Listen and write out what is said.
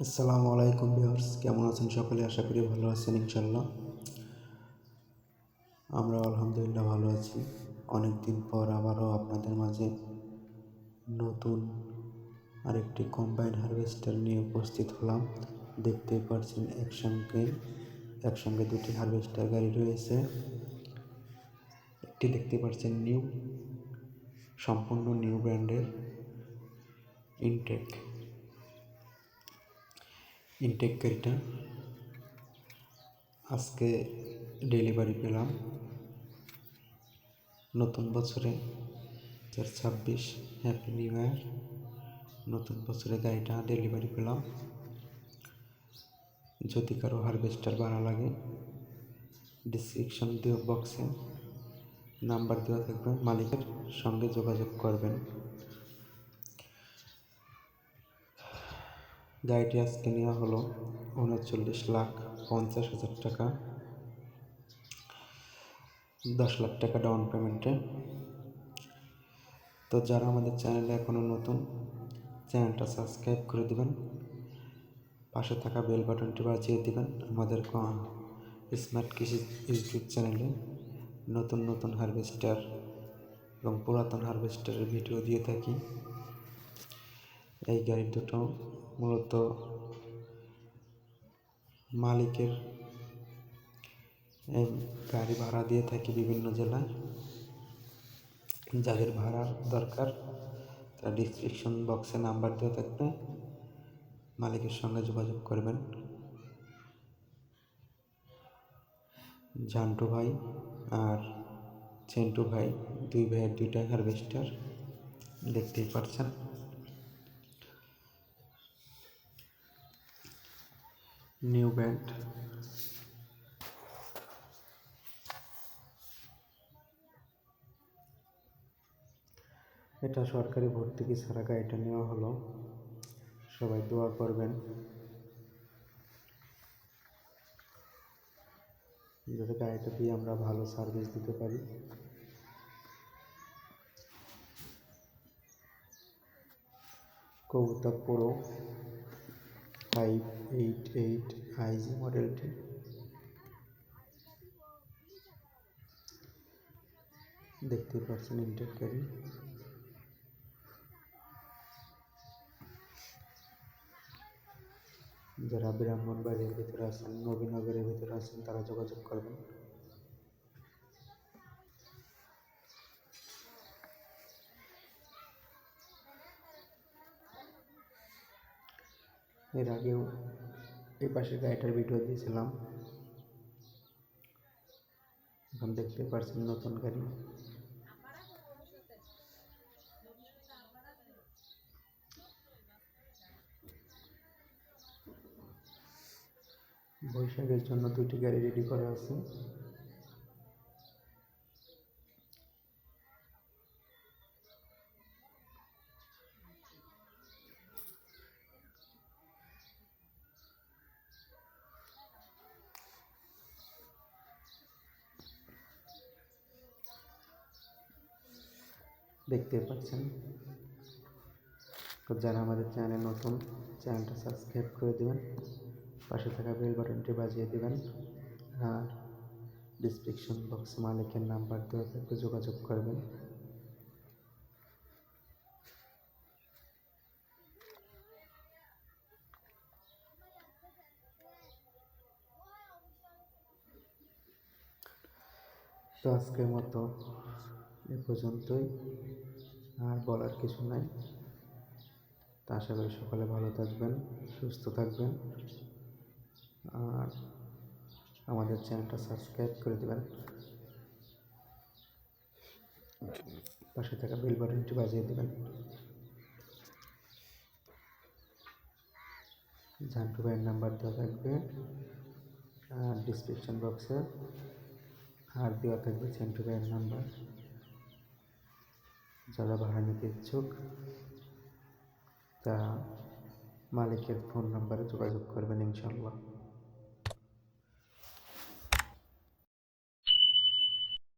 আসসালামু আলাইকুম ভিউয়ার্স, কেমন আছেন সকলে? আশা করি ভালো আছেন ইনশাল্লাহ। আমরা আলহামদুলিল্লাহ ভালো আছি। অনেক দিন পর আবারও আপনাদের মাঝে নতুন আরেকটি কম্বাইন হারভেস্টার নিয়ে উপস্থিত হলাম। দেখতেই পাচ্ছেন একসঙ্গে দুটি হারভেস্টার গাড়ি রয়েছে। একটি দেখতে পাচ্ছেন সম্পূর্ণ নিউ ব্র্যান্ডের ইনটেক গাড়িটা আজকে ডেলিভারি পেলাম। নতুন বছরে 2026 হ্যাপি নিউ ইয়ার। নতুন বছরে গাড়িটা ডেলিভারি পেলাম। যদি কারো হারভেস্টার ভাড়া লাগে, ডিসক্রিপশন বক্সে নাম্বার দেওয়া থাকবে, মালিকের সঙ্গে যোগাযোগ করবেন। গাড়িটি আজকে নেওয়া হলো 39,50,000 টাকা, 10 লাখ টাকা ডাউন পেমেন্টে। তো যারা আমাদের চ্যানেলে এখনও নতুন, চ্যানেলটা সাবস্ক্রাইব করে দেবেন, পাশে থাকা বেল বাটনটি বাজিয়ে দেবেন। আমাদের স্মার্ট কৃষি ইউটিউব চ্যানেলে নতুন হারভেস্টার এবং পুরাতন হারভেস্টারের ভিডিও দিয়ে থাকি। এই গাড়ি দুটো মূলত মালিকের এই গাড়ি ভাড়া দিয়ে থাকি বিভিন্ন জেলায়। যাদের ভাড়া দরকার তারা ডিসক্রিপশন বক্সে নাম্বার দেওয়া থাকবে, মালিকের সঙ্গে যোগাযোগ করবেন। ঝান্টু ভাই আর চেন্টু ভাই, দুই ভাইয়ের দুইটা হারভেস্টার দেখতেই পাচ্ছেন। New brand. এটা সরকারি ভর্তুকি ছাড়া গাড়িটা নেওয়া হলো। সবাই দোয়া করবেন যাতে গাড়িটা দিয়ে আমরা ভালো সার্ভিস দিতে পারি। কবুতর প্রো 588 আইজি মডেলটি। দেখতে পাচ্ছেন ইনটেক গাড়ি। যারা ব্রাহ্মণবাড়িয়ার ভিতরে আছেন, নবীনগরের ভিতরে আছেন, তারা যোগাযোগ করবেন। এর আগেও এই পাশের গাড়িটার ভিডিও দিয়েছিলাম। এখন দেখতে পাচ্ছেন নতুন গাড়ি। বৈশাখের জন্য দুটি গাড়ি রেডি করা আছে। দেখতে পাচ্ছেন। তো যারা আমাদের চ্যানেলে নতুন, চ্যানেলটা সাবস্ক্রাইব করে দেবেন, পাশে থাকা বেল বাটনটি বাজিয়ে দেবেন। আর ডিসক্রিপশন বক্সে মালিকের নাম্বার দেওয়া থাকবে, যোগাযোগ করবেন। তো আজকের মতো এ পর্যন্তই, আর বলার কিছু নাই। তা আশা করি সকলে ভালো থাকবেন, সুস্থ থাকবেন, আর আমাদের চ্যানেলটা সাবস্ক্রাইব করে দেবেন, পাশে থাকা বেল বাটনটি বাজিয়ে দেবেন। ঝান্টু ভাইয়ের নাম্বার দেওয়া থাকবে আর ডিসক্রিপশন বক্সে, আর দেওয়া থাকবে চেন্টু ভাইয়ের নাম্বার। যারা ভাড়া নিতে ইচ্ছুক তারা মালিকের ফোন নাম্বারে যোগাযোগ করবেন ইনশাল্লাহ।